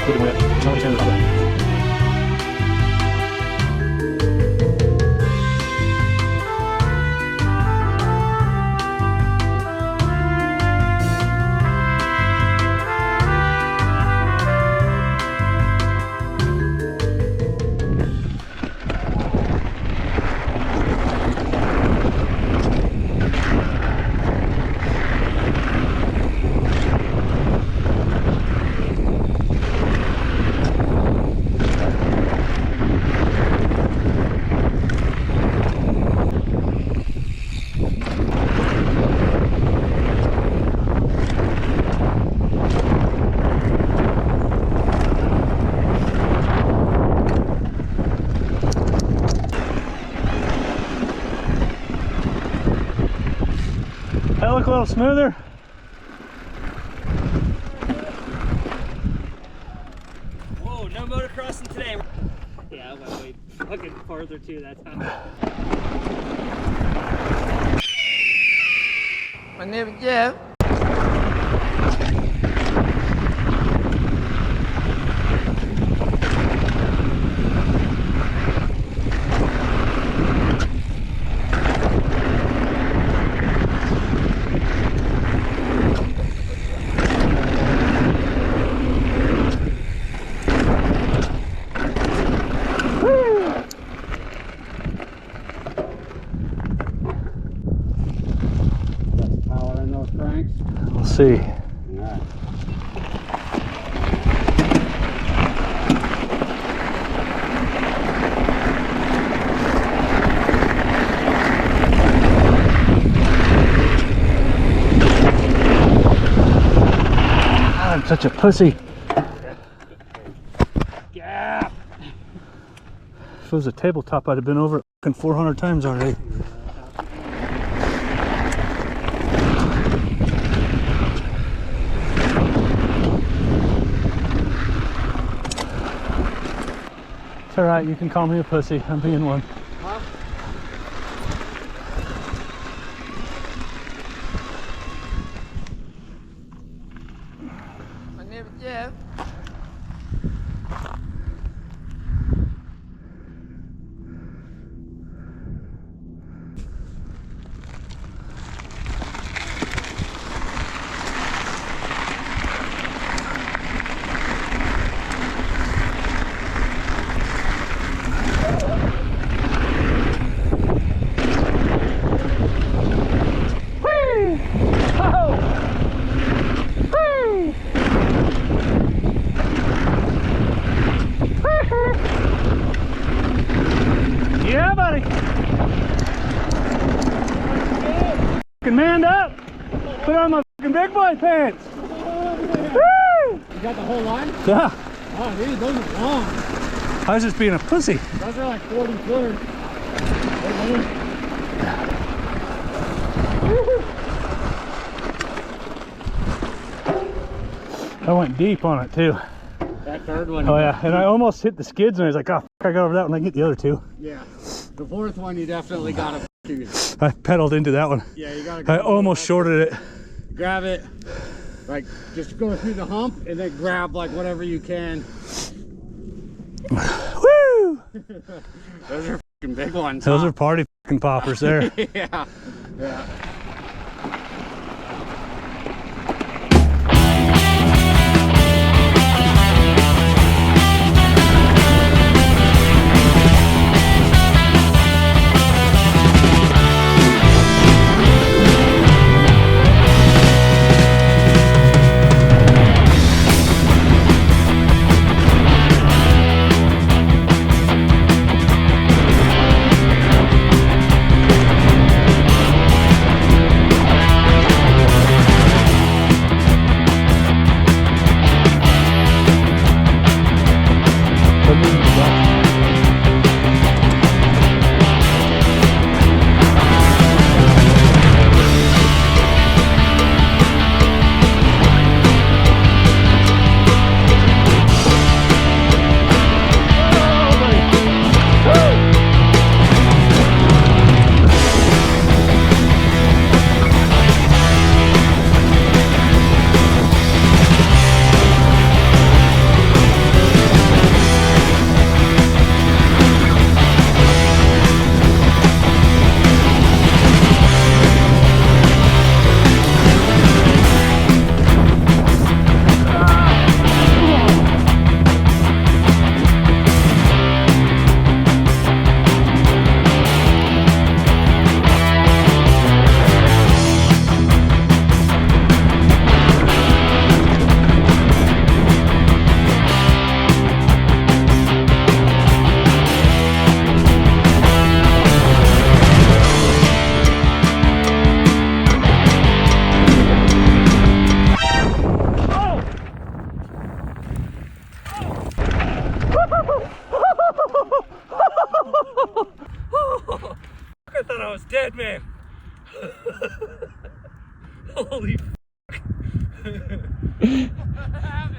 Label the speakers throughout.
Speaker 1: Put it wet. No, we can't stop it. That look a little smoother.
Speaker 2: Whoa, no motocrossing today. Yeah, I went way fucking farther too that time.
Speaker 3: My name is Jeff.
Speaker 1: We'll see. I'm such a pussy.
Speaker 2: Yeah.
Speaker 1: If it was a tabletop, I'd have been over it fucking 400 times already. It's alright, you can call me a pussy. I'm being one.
Speaker 2: Huh?
Speaker 3: My name is Jeff.
Speaker 1: Yeah, buddy. Fucking manned up. Put on my fucking big boy pants. Woo!
Speaker 2: You got the whole line?
Speaker 1: Yeah.
Speaker 2: Oh, dude, those are long.
Speaker 1: I was just being a pussy.
Speaker 2: Those are like 40 footers.
Speaker 1: I went deep on it too.
Speaker 2: That third one.
Speaker 1: Oh yeah, and I almost hit the skids and I was like, oh, fuck, I got over that one. I can get the other two.
Speaker 2: Yeah. The fourth one, you definitely got to.
Speaker 1: I pedaled into that one.
Speaker 2: Yeah, you got to.
Speaker 1: I almost shorted it.
Speaker 2: Grab it, like just go through the hump, and then grab like whatever you can.
Speaker 1: Woo!
Speaker 2: Those are fucking big ones.
Speaker 1: Those are party fucking poppers there.
Speaker 2: Yeah. Yeah.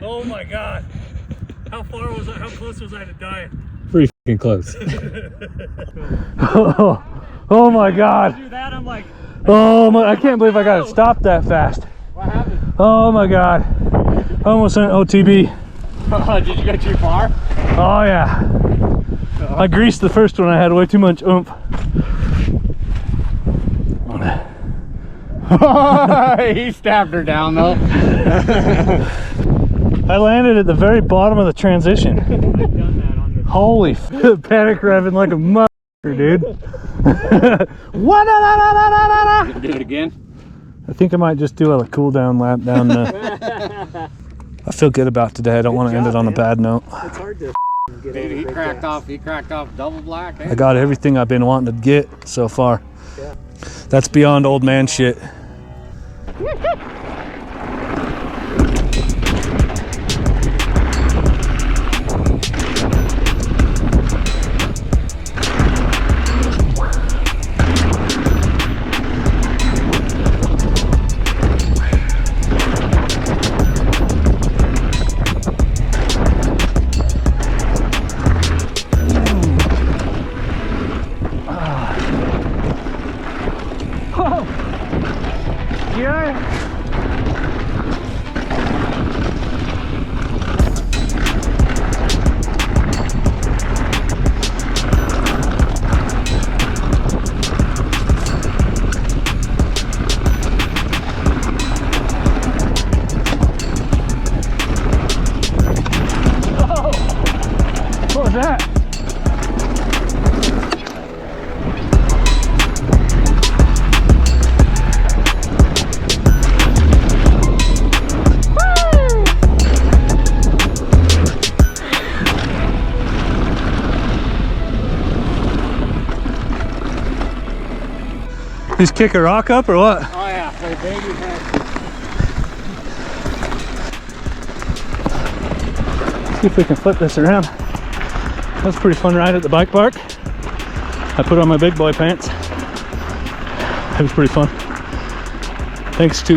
Speaker 1: Oh my god. How far was I? How close was I to dying?
Speaker 4: Pretty fucking close.
Speaker 1: Oh my god.
Speaker 2: Do that, I'm like,
Speaker 1: Oh my, I can't believe I got it stopped that fast.
Speaker 2: what happened?
Speaker 1: Oh my god. Almost went OTB.
Speaker 2: Did you get too far?
Speaker 1: Oh yeah. I greased the first one. I had way too much oomph.
Speaker 4: He stabbed her down though.
Speaker 1: I landed at the very bottom of the transition.
Speaker 2: I've done that on the
Speaker 1: Holy panic revving like a motherfucker, dude.
Speaker 4: Do it again.
Speaker 1: I think I might just do a cool down lap down the... I feel good about today. I don't want to end it on a bad note.
Speaker 2: It's hard to get
Speaker 4: Dude,
Speaker 2: over
Speaker 4: he
Speaker 2: big
Speaker 4: cracked
Speaker 2: guys.
Speaker 4: off. He cracked off double black.
Speaker 1: I got everything I've been wanting to get so far.
Speaker 2: Yeah.
Speaker 1: That's beyond old man shit. What was that? Just kick a rock up or what?
Speaker 4: Oh yeah, play baby head.
Speaker 1: See if we can flip this around. That was a pretty fun ride at the bike park. I put on my big boy pants. It was pretty fun. Thanks to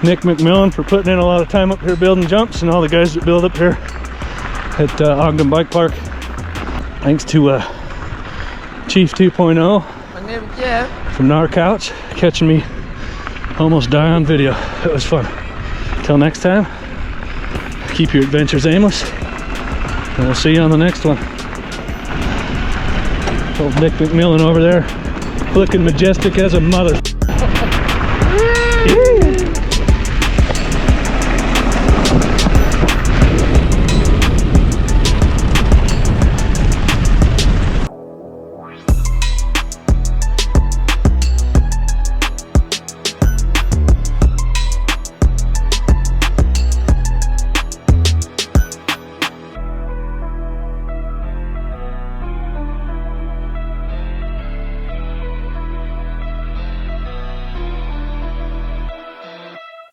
Speaker 1: Nick McMillan for putting in a lot of time up here building jumps, and all the guys that build up here at Ogden Bike Park. Thanks to Chief 2.0
Speaker 3: My name is Jeff.
Speaker 1: from our couch catching me almost die on video. It was fun. Till next time, keep your adventures aimless, and we'll see you on the next one. Old Nick McMillan over there looking majestic as a mother.